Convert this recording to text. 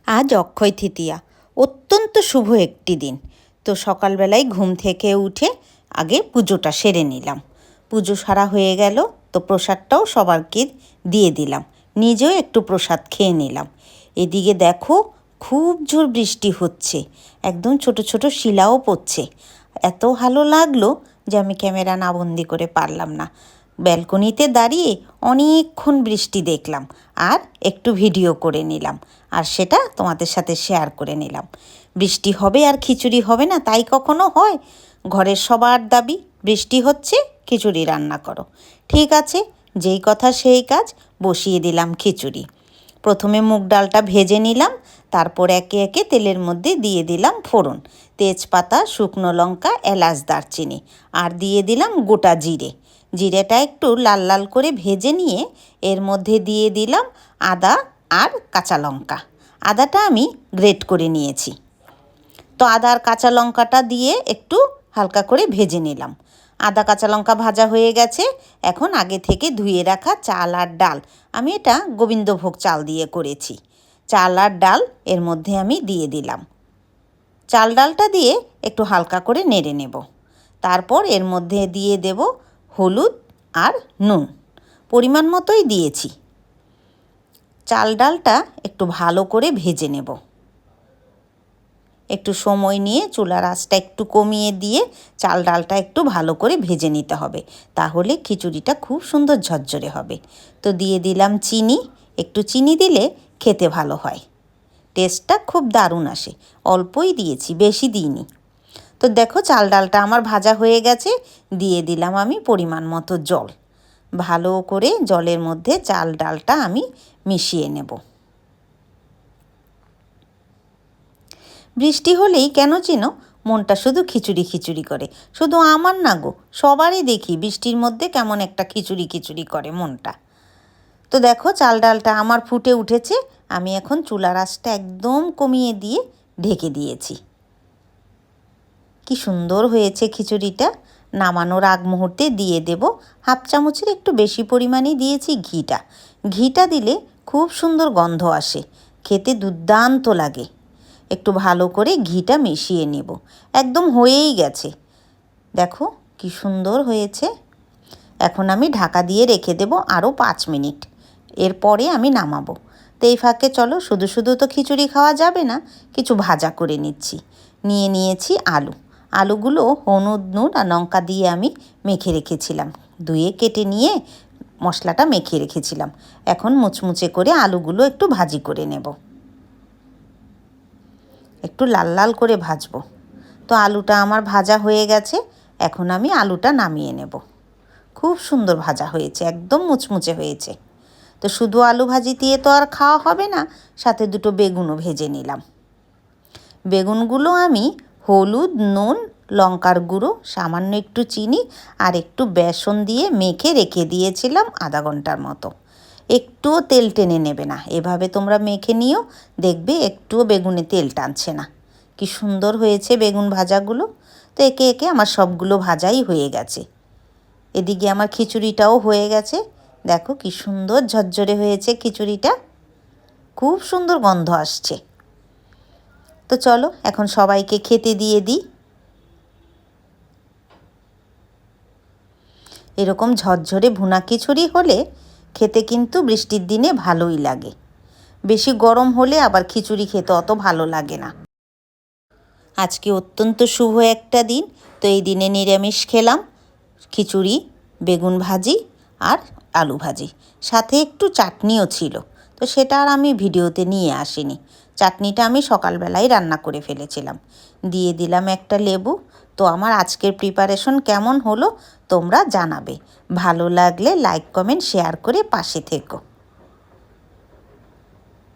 আজ অক্ষয় তৃতীয়া, অত্যন্ত শুভ একটি দিন। তো সকালবেলায় ঘুম থেকে উঠে আগে পুজোটা সেরে নিলাম। পুজো সারা হয়ে গেল, তো প্রসাদটাও সবাইকে দিয়ে দিলাম, নিজেও একটু প্রসাদ খেয়ে নিলাম। এদিকে দেখো খুব জোর বৃষ্টি হচ্ছে, একদম ছোট ছোট শিলাও পড়ছে। এত ভালো লাগলো যে আমি ক্যামেরা না বন্দি করে পারলাম না। ব্যালকনিতে দাঁড়িয়ে অনেকক্ষণ বৃষ্টি দেখলাম আর একটু ভিডিও করে নিলাম, আর সেটা তোমাদের সাথে শেয়ার করে নিলাম। বৃষ্টি হবে আর খিচুড়ি হবে না, তাই কখনো হয়? ঘরের সবার দাবি, বৃষ্টি হচ্ছে খিচুড়ি রান্না করো। ঠিক আছে, যেই কথা সেই কাজ, বসিয়ে দিলাম খিচুড়ি। প্রথমে মুগ ডালটা ভেজে নিলাম, তারপর একে একে তেলের মধ্যে দিয়ে দিলাম ফোড়ন, তেজপাতা, শুকনো লঙ্কা, এলাচ, দারচিনি, আর দিয়ে দিলাম গোটা জিরে। জিরেটা একটু লাল লাল করে ভেজে নিয়ে এর মধ্যে দিয়ে দিলাম আদা আর কাঁচা লঙ্কা। আদাটা আমি গ্রেট করে নিয়েছি। তো আদা আর কাঁচা লঙ্কাটা দিয়ে একটু হালকা করে ভেজে নিলাম। আদা কাঁচা লঙ্কা ভাজা হয়ে গেছে। এখন আগে থেকে ধুয়ে রাখা চাল আর ডাল, আমি এটা গোবিন্দভোগ চাল দিয়ে করেছি, চাল আর ডাল এর মধ্যে আমি দিয়ে দিলাম। চাল ডালটা দিয়ে একটু হালকা করে নেড়ে নেব। তারপর এর মধ্যে দিয়ে দেব হলুদ আর নুন, পরিমাণ মতোই দিয়েছি। চাল ডালটা একটু ভালো করে ভেজে নেব। একটু সময় নিয়ে চুলার আঁচটা একটু কমিয়ে দিয়ে চাল ডালটা একটু ভালো করে ভেজে নিতে হবে, তাহলে খিচুড়িটা খুব সুন্দর ঝরঝরে হবে। তো দিয়ে দিলাম চিনি, একটু চিনি দিলে খেতে ভালো হয়, টেস্টটা খুব দারুণ আসে। অল্পই দিয়েছি, বেশি দিইনি। তো দেখো চাল ডালটা আমার ভাজা হয়ে গেছে, দিয়ে দিলাম আমি পরিমাণ মতো জল। ভালো করে জলের মধ্যে চাল ডালটা আমি মিশিয়ে নেব। বৃষ্টি হলেই কেন যেন মনটা শুধু খিচুড়ি খিচুড়ি করে। শুধু আমার না গো, সবারই দেখি বৃষ্টির মধ্যে কেমন একটা খিচুড়ি খিচুড়ি করে মনটা। তো দেখো চাল ডালটা আমার ফুটে উঠেছে, আমি এখন চুলার আঁচটা একদম কমিয়ে দিয়ে ঢেকে দিয়েছি। কি সুন্দর হয়েছে খিচুড়িটা। নামানোর আগ মুহূর্তে দিয়ে দেব হাফ চামচের একটু বেশি পরিমাণেই দিয়েছি ঘিটা। ঘিটা দিলে খুব সুন্দর গন্ধ আসে, খেতে দুর্দান্ত লাগে। একটু ভালো করে ঘিটা মিশিয়ে নেব। একদম হয়েই গেছে, দেখো কি সুন্দর হয়েছে। এখন আমি ঢাকা দিয়ে রেখে দেব আরও 5 মিনিট, এরপরে আমি নামাবো। তো এই ফাঁকে চলো, শুধু শুধু তো খিচুড়ি খাওয়া যাবে না, কিছু ভাজা করে নিচ্ছি। নিয়ে নিয়েছি আলু। আলুগুলো হলুদ, নুন আর লঙ্কা দিয়ে আমি মেখে রেখেছিলাম, ধুয়ে কেটে নিয়ে মশলাটা মেখে রেখেছিলাম। এখন মুচমুচে করে আলুগুলো একটু ভাজি করে নেব, একটু লাল লাল করে ভাজবো। তো আলুটা আমার ভাজা হয়ে গেছে, এখন আমি আলুটা নামিয়ে নেব। খুব সুন্দর ভাজা হয়েছে, একদম মুচমুচে হয়েছে। তো শুধু আলু ভাজি দিয়ে তো আর খাওয়া হবে না, সাথে দুটো বেগুনও ভেজে নিলাম। বেগুনগুলো আমি হলুদ, নুন, লঙ্কার গুঁড়ো, সামান্য একটু চিনি আর একটু বেসন দিয়ে মেখে রেখে দিয়েছিলাম আধা ঘন্টার মতো। একটুও তেল টেনে নেবে না, এভাবে তোমরা মেখে নিও, দেখবে একটুও বেগুনে তেল টানছে না। কি সুন্দর হয়েছে বেগুন ভাজাগুলো। তো একে একে আমার সবগুলো ভাজাই হয়ে গেছে। এদিকে আমার খিচুড়িটাও হয়ে গেছে, দেখো কি সুন্দর ঝরঝরে হয়েছে খিচুড়িটা, খুব সুন্দর গন্ধ আসছে। তো চলো এখন সবাইকে খেতে দিয়ে দিই। এরকম ঝরঝরে ভুনা খিচুড়ি হলে খেতে কিন্তু বৃষ্টির দিনে ভালোই লাগে। বেশি গরম হলে আবার খিচুড়ি খেতে অত ভালো লাগে না। আজকে অত্যন্ত শুভ একটা দিন, তো এই দিনে নিরামিষ খেলাম, খিচুড়ি, বেগুন ভাজি আর আলু ভাজি, সাথে একটু চাটনিও ছিল। তো সেটা আর আমি ভিডিওতে নিয়ে আসিনি, চাটনিটা আমি সকালবেলায় রান্না করে ফেলেছিলাম। দিয়ে দিলাম একটা লেবু। তো আমার আজকের প্রিপারেশন কেমন হলো তোমরা জানাবে। ভালো লাগলে লাইক, কমেন্ট, শেয়ার করে পাশে থেকো।